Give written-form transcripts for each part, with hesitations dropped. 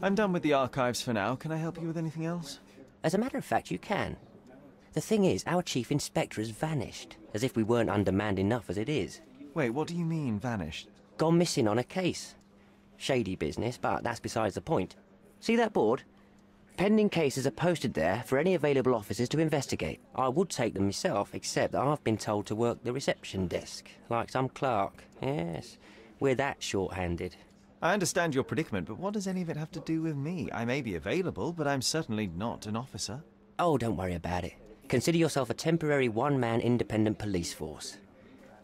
I'm done with the archives for now. Can I help you with anything else? As a matter of fact, you can. The thing is, our chief inspector has vanished, as if we weren't undermanned enough as it is. Wait, what do you mean, vanished? Gone missing on a case. Shady business, but that's besides the point. See that board? Pending cases are posted there for any available officers to investigate. I would take them myself, except that I've been told to work the reception desk, like some clerk. Yes, we're that short-handed. I understand your predicament, but what does any of it have to do with me? I may be available, but I'm certainly not an officer. Oh, don't worry about it. Consider yourself a temporary one-man independent police force.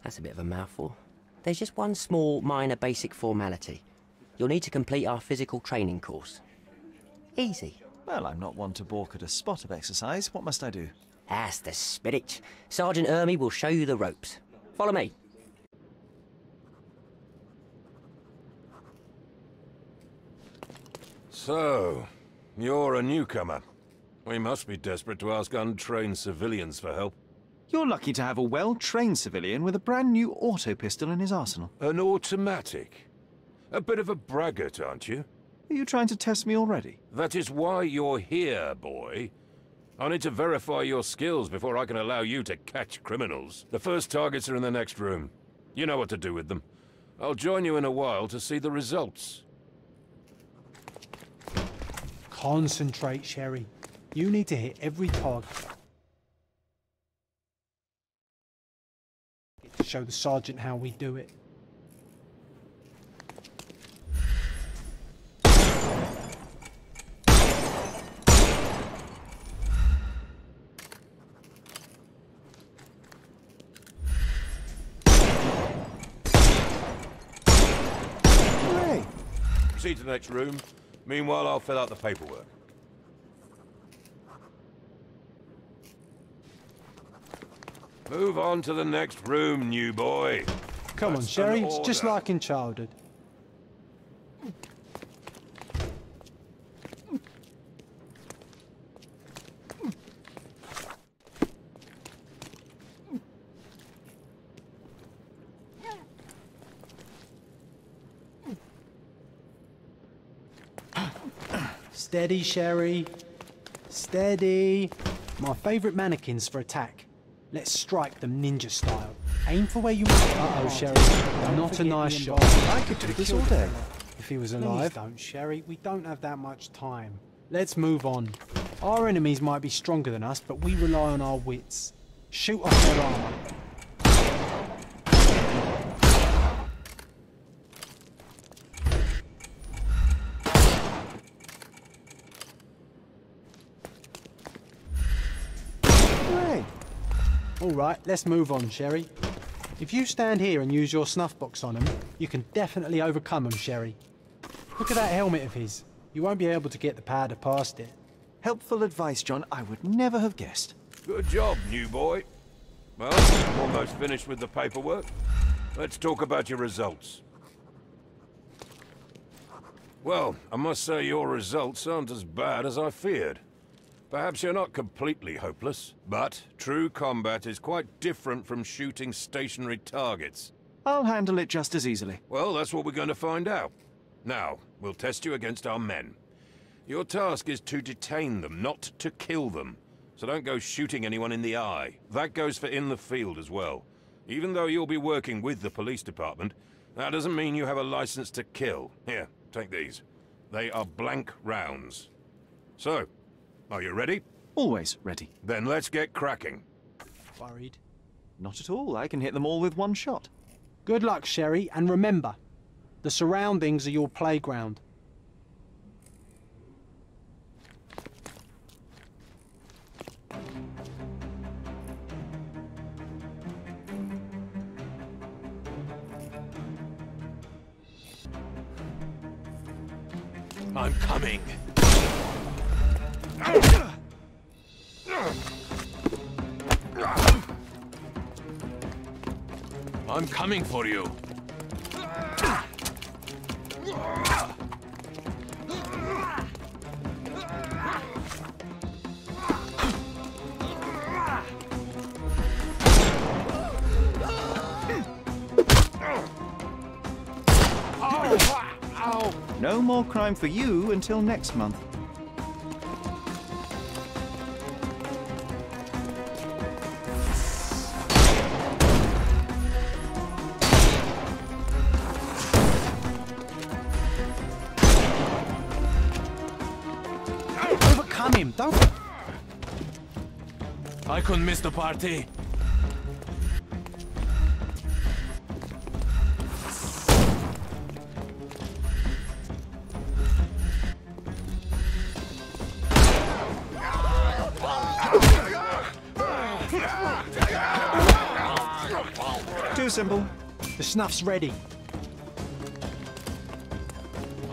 That's a bit of a mouthful. There's just one small, minor basic formality. You'll need to complete our physical training course. Easy. Well, I'm not one to balk at a spot of exercise. What must I do? That's the spirit. Sergeant Ermy will show you the ropes. Follow me. So, you're a newcomer. We must be desperate to ask untrained civilians for help. You're lucky to have a well-trained civilian with a brand new auto pistol in his arsenal. An automatic? A bit of a braggart, aren't you? Are you trying to test me already? That is why you're here, boy. I need to verify your skills before I can allow you to catch criminals. The first targets are in the next room. You know what to do with them. I'll join you in a while to see the results. Concentrate, Sherry. You need to hit every target. To show the sergeant how we do it. Proceed to the next room. Meanwhile, I'll fill out the paperwork. Move on to the next room, new boy. Come on, Sherry. It's just like in childhood. Steady, Sherry. Steady. My favourite mannequins for attack. Let's strike them ninja style. Aim for where you want. Uh-oh, Sherry. Not a nice shot. I could do this all day. If he was alive. Please don't, Sherry. We don't have that much time. Let's move on. Our enemies might be stronger than us, but we rely on our wits. Shoot off their armour. All right, let's move on, Sherry. If you stand here and use your snuff box on them, you can definitely overcome them, Sherry. Look at that helmet of his. You won't be able to get the powder past it. Helpful advice, John. I would never have guessed. Good job, new boy. Well, almost finished with the paperwork. Let's talk about your results. Well, I must say your results aren't as bad as I feared. Perhaps you're not completely hopeless, but true combat is quite different from shooting stationary targets. I'll handle it just as easily. Well, that's what we're going to find out. Now, we'll test you against our men. Your task is to detain them, not to kill them. So don't go shooting anyone in the eye. That goes for in the field as well. Even though you'll be working with the police department, that doesn't mean you have a license to kill. Here, take these. They are blank rounds. So, are you ready? Always ready. Then let's get cracking. Worried? Not at all. I can hit them all with one shot. Good luck, Sherry, and remember, the surroundings are your playground. I'm coming. I'm coming for you. No no more crime for you until next month. Overcome him, don't... I couldn't miss the party. Too simple. The snuff's ready.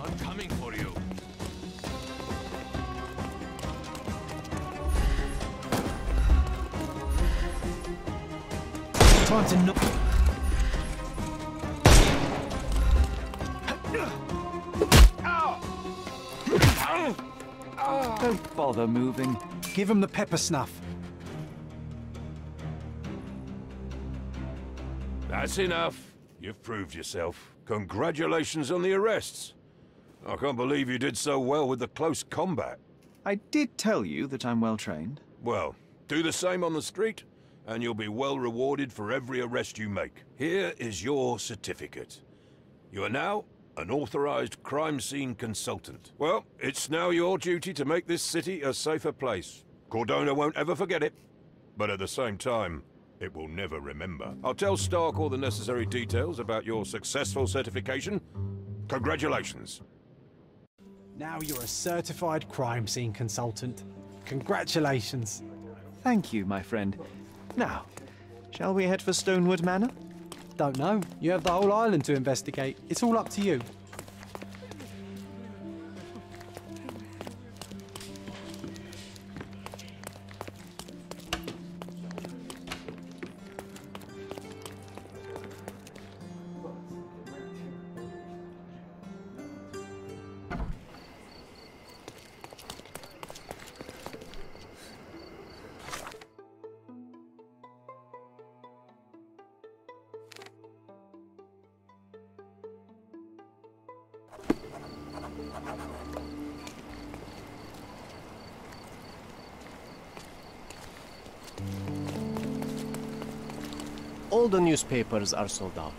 I'm coming for you. Time to knock... Don't bother moving. Give him the pepper snuff. That's enough. You've proved yourself. Congratulations on the arrests. I can't believe you did so well with the close combat. I did tell you that I'm well trained. Well, do the same on the street, and you'll be well rewarded for every arrest you make. Here is your certificate. You are now an authorized crime scene consultant. Well, it's now your duty to make this city a safer place. Cordona won't ever forget it, but at the same time, it will never remember. I'll tell Stark all the necessary details about your successful certification. Congratulations. Now you're a certified crime scene consultant. Congratulations. Thank you, my friend. Now, shall we head for Stonewood Manor? Don't know. You have the whole island to investigate. It's all up to you. All the newspapers are sold out.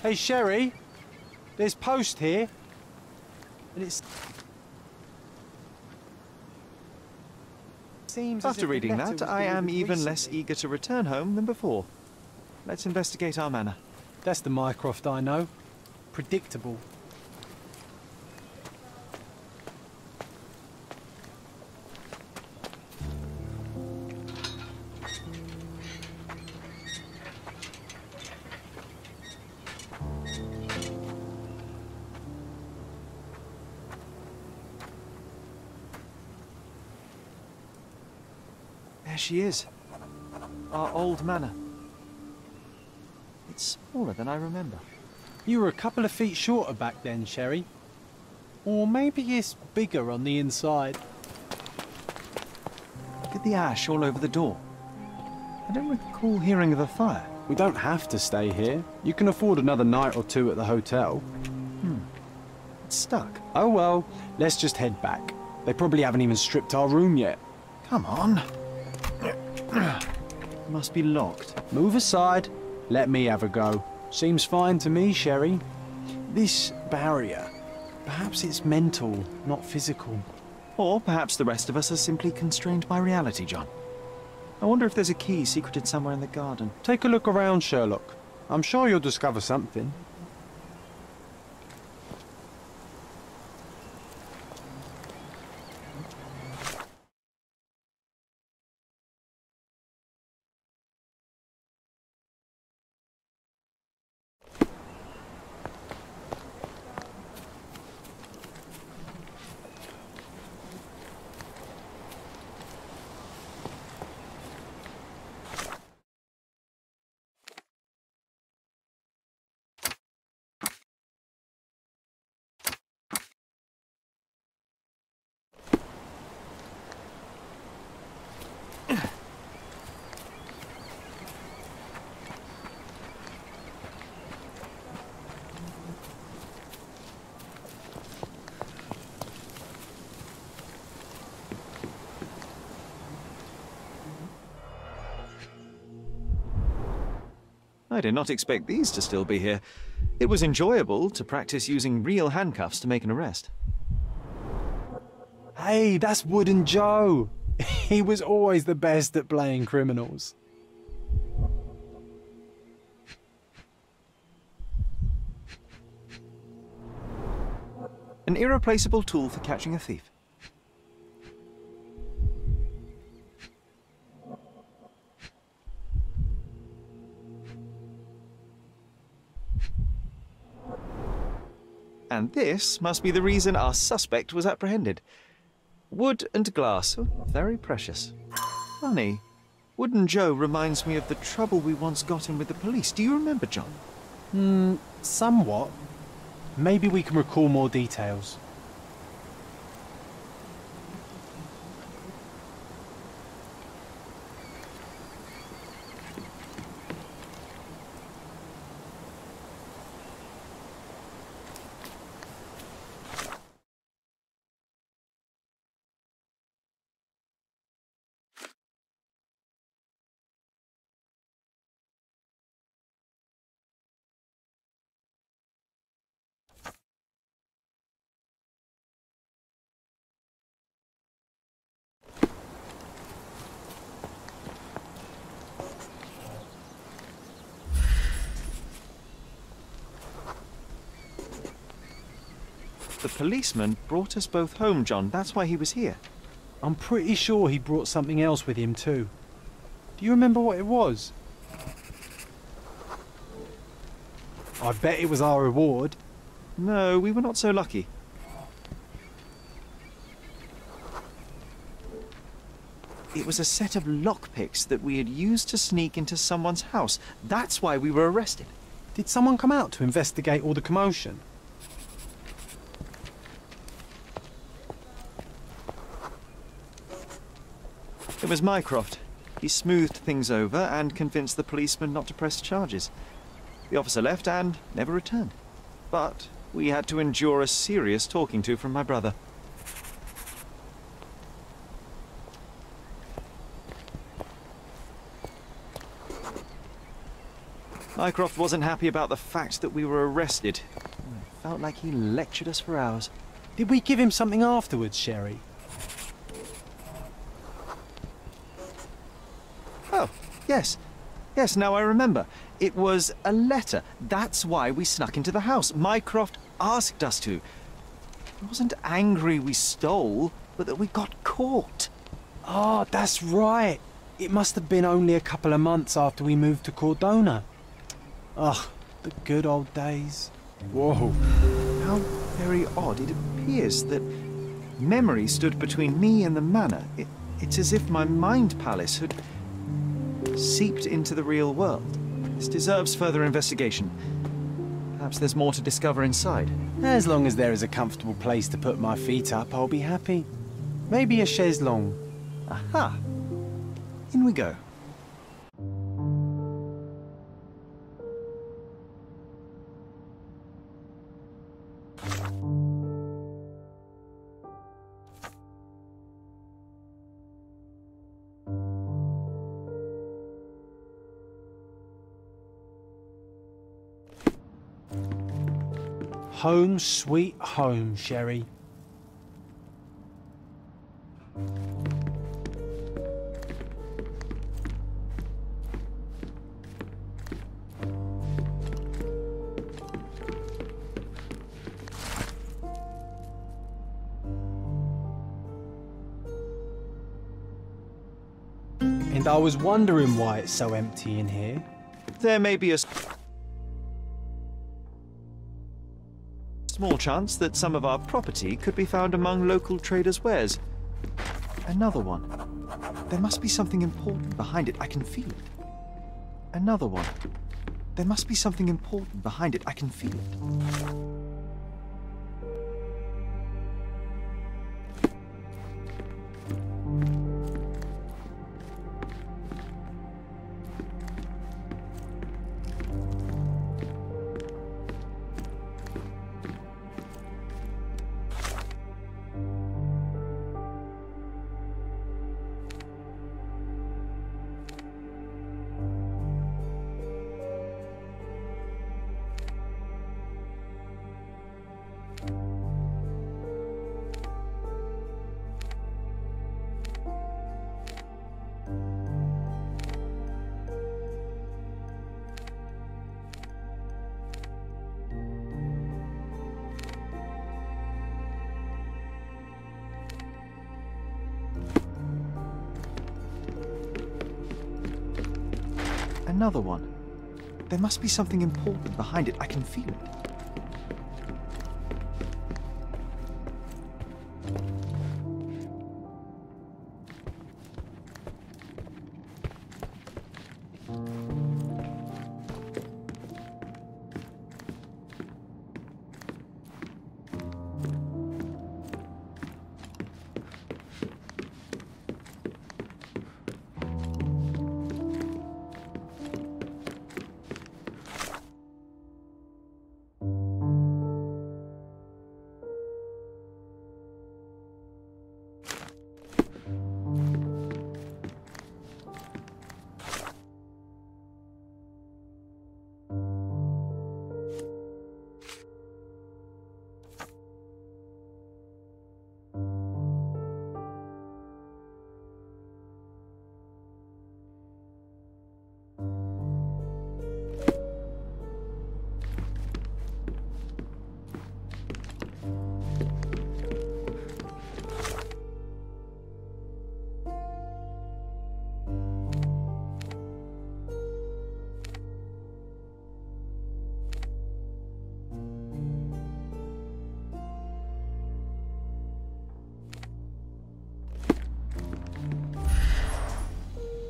Hey, Sherry. There's post here. And it's... Seems as After if the reading letter that, was I am delivered even less recently. eager to return home than before. Let's investigate our manor. That's the Mycroft I know. Predictable. There she is. Our old manor. It's smaller than I remember. You were a couple of feet shorter back then, Sherry. Or maybe it's bigger on the inside. Look at the ash all over the door. I don't recall hearing of a fire. We don't have to stay here. You can afford another night or two at the hotel. It's stuck. Oh well, let's just head back. They probably haven't even stripped our room yet. Come on. Must be locked. Move aside. Let me have a go. Seems fine to me, Sherry. This barrier, perhaps it's mental, not physical. Or perhaps the rest of us are simply constrained by reality, John. I wonder if there's a key secreted somewhere in the garden. Take a look around, Sherlock. I'm sure you'll discover something. I did not expect these to still be here. It was enjoyable to practice using real handcuffs to make an arrest. Hey, that's Wooden Joe. He was always the best at playing criminals. An irreplaceable tool for catching a thief. And this must be the reason our suspect was apprehended. Wood and glass, oh, very precious. Funny, Wooden Joe reminds me of the trouble we once got in with the police. Do you remember, John? Somewhat. Maybe we can recall more details. The policeman brought us both home, John. That's why he was here. I'm pretty sure he brought something else with him too. Do you remember what it was? I bet it was our reward. No, we were not so lucky. It was a set of lockpicks that we had used to sneak into someone's house. That's why we were arrested. Did someone come out to investigate all the commotion? It was Mycroft. He smoothed things over and convinced the policeman not to press charges. The officer left and never returned. But we had to endure a serious talking to from my brother. Mycroft wasn't happy about the fact that we were arrested. It felt like he lectured us for hours. Did we give him something afterwards, Sherry? Oh, yes. Yes, now I remember. It was a letter. That's why we snuck into the house. Mycroft asked us to. He wasn't angry we stole, but that we got caught. Ah, that's right. It must have been only a couple of months after we moved to Cordona. Ugh, the good old days. Whoa. How very odd. It appears that memory stood between me and the manor. It's as if my mind palace had seeped into the real world. This deserves further investigation. Perhaps there's more to discover inside. As long as there is a comfortable place to put my feet up, I'll be happy. Maybe a chaise longue. Aha! In we go. Home sweet home, Sherry. And I was wondering why it's so empty in here. There may be a small chance that some of our property could be found among local traders' wares. Another one. There must be something important behind it. I can feel it. Another one. There must be something important behind it. I can feel it. another one. There must be something important behind it. I can feel it.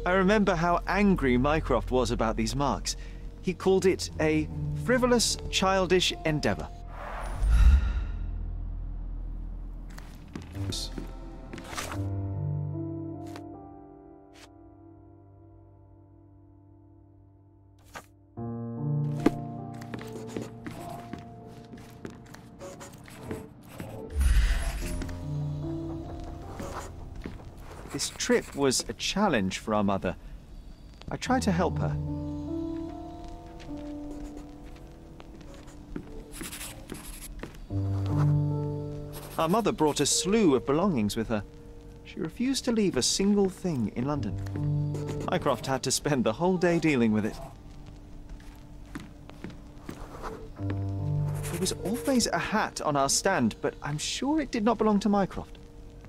I remember how angry Mycroft was about these marks. He called it a frivolous, childish endeavor. This trip was a challenge for our mother. I tried to help her. Our mother brought a slew of belongings with her. She refused to leave a single thing in London. Mycroft had to spend the whole day dealing with it. There was always a hat on our stand, but I'm sure it did not belong to Mycroft.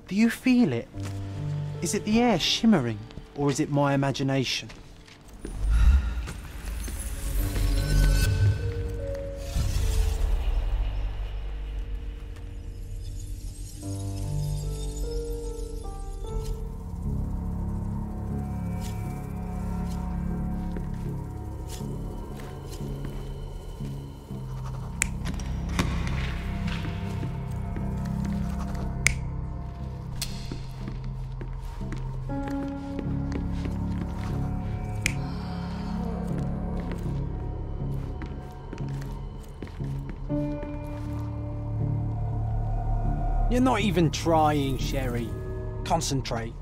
Do you feel it? Is it the air shimmering, or is it my imagination? You're not even trying, Sherry. Concentrate.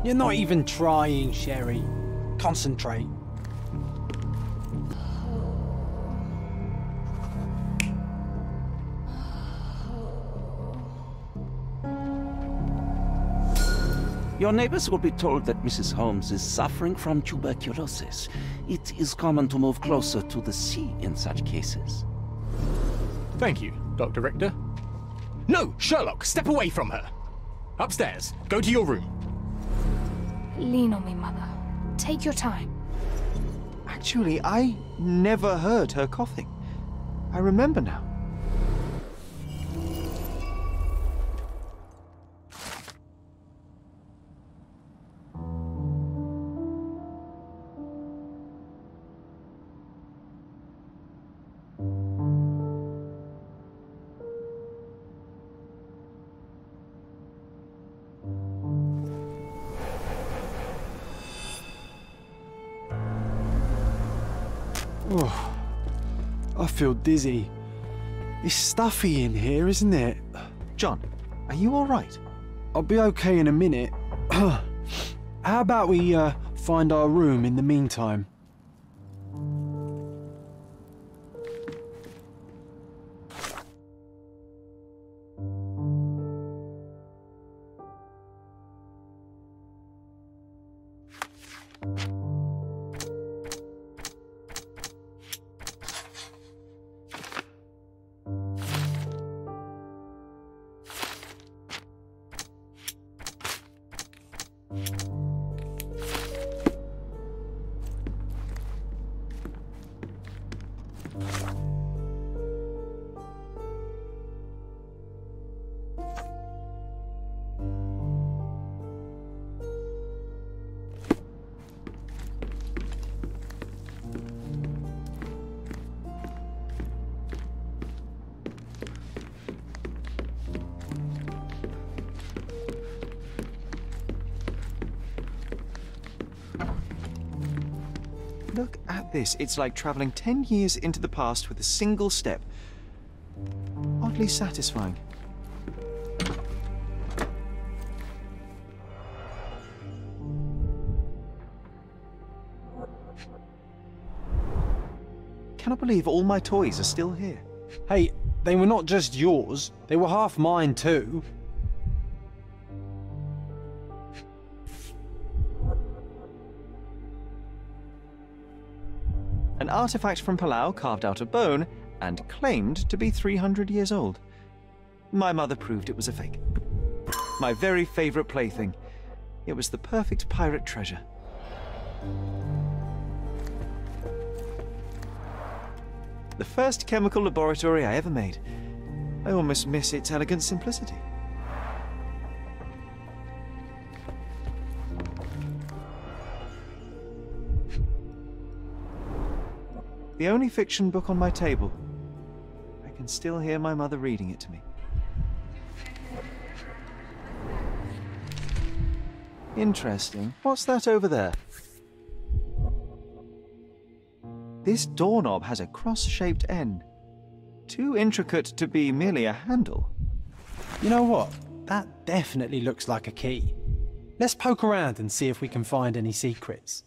You're not even trying, Sherry. Concentrate. Your neighbors will be told that Mrs. Holmes is suffering from tuberculosis. It is common to move closer to the sea in such cases. Thank you, Dr. Richter. No, Sherlock, step away from her. Upstairs, go to your room. Lean on me, Mother. Take your time. Actually, I never heard her coughing. I remember now. Oh, I feel dizzy. It's stuffy in here, isn't it? John, are you all right? I'll be okay in a minute. How about we find our room in the meantime? Look at this. It's like traveling 10 years into the past with a single step. Oddly satisfying. Cannot believe all my toys are still here. Hey, they were not just yours, they were half mine too. An artifact from Palau carved out of bone and claimed to be 300 years old. My mother proved it was a fake. My very favorite plaything. It was the perfect pirate treasure. The first chemical laboratory I ever made. I almost miss its elegant simplicity. The only fiction book on my table. I can still hear my mother reading it to me. Interesting. What's that over there? This doorknob has a cross-shaped end. Too intricate to be merely a handle. You know what? That definitely looks like a key. Let's poke around and see if we can find any secrets.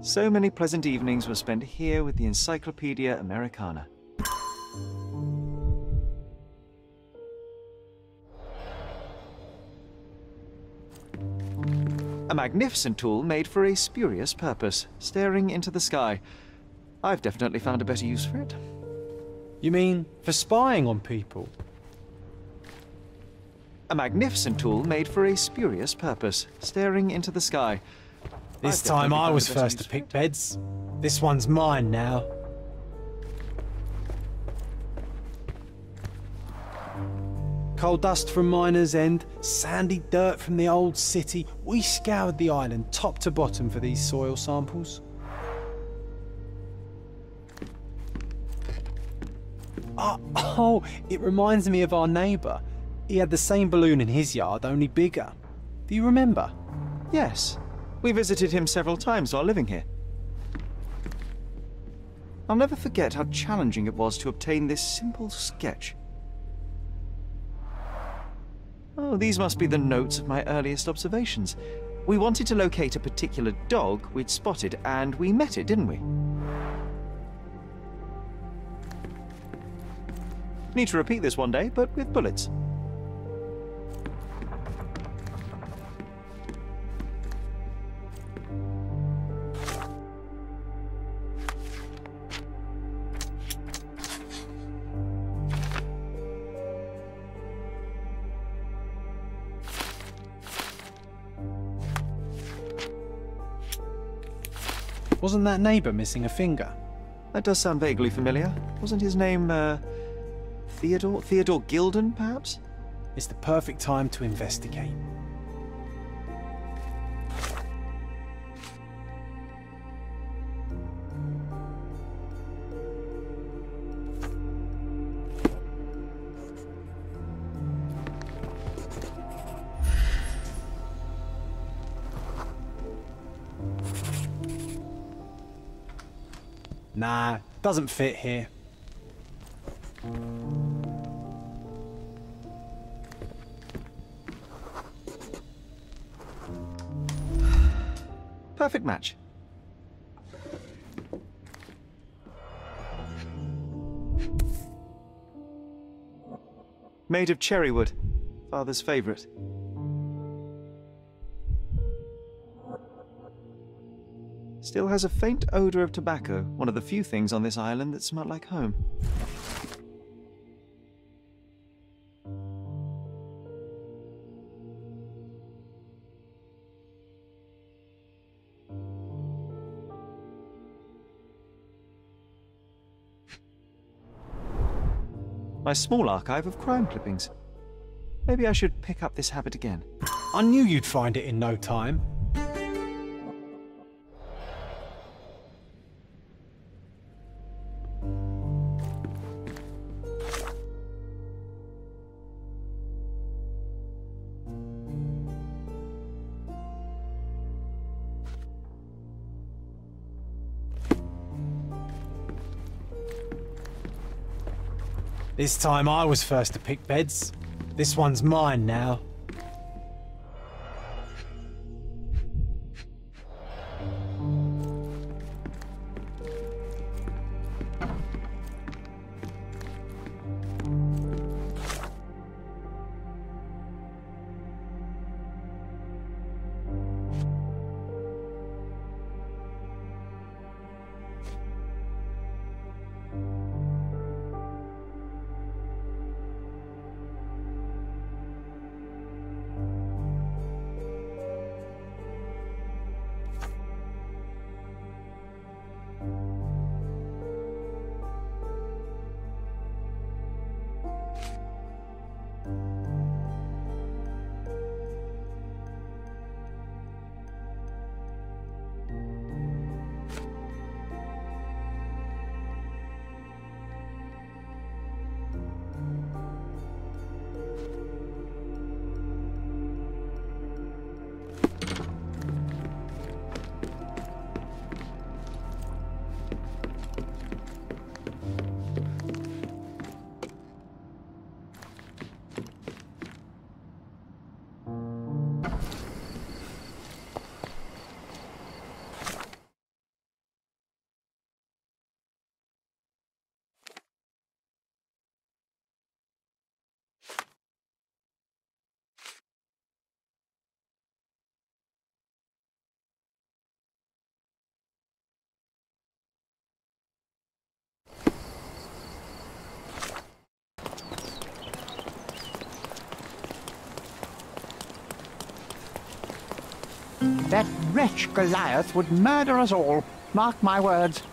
So many pleasant evenings were spent here with the Encyclopedia Americana. A magnificent tool made for a spurious purpose, staring into the sky. I've definitely found a better use for it. You mean for spying on people? A magnificent tool made for a spurious purpose, staring into the sky. This time I was first to pick beds. This one's mine now. Coal dust from Miner's End, sandy dirt from the old city. We scoured the island top to bottom for these soil samples. Oh, it reminds me of our neighbour. He had the same balloon in his yard, only bigger. Do you remember? Yes. We visited him several times while living here. I'll never forget how challenging it was to obtain this simple sketch. Oh, these must be the notes of my earliest observations. We wanted to locate a particular dog we'd spotted, and we met it, didn't we? Need to repeat this one day, but with bullets. Wasn't that neighbour missing a finger? That does sound vaguely familiar. Wasn't his name, Theodore? Theodore Gilden, perhaps? It's the perfect time to investigate. Nah, doesn't fit here. Perfect match. Made of cherry wood, Father's favourite. Still has a faint odour of tobacco, one of the few things on this island that smell like home. my small archive of crime clippings. Maybe I should pick up this habit again. I knew you'd find it in no time. This time I was first to pick beds. This one's mine now. That wretch Goliath would murder us all. Mark my words.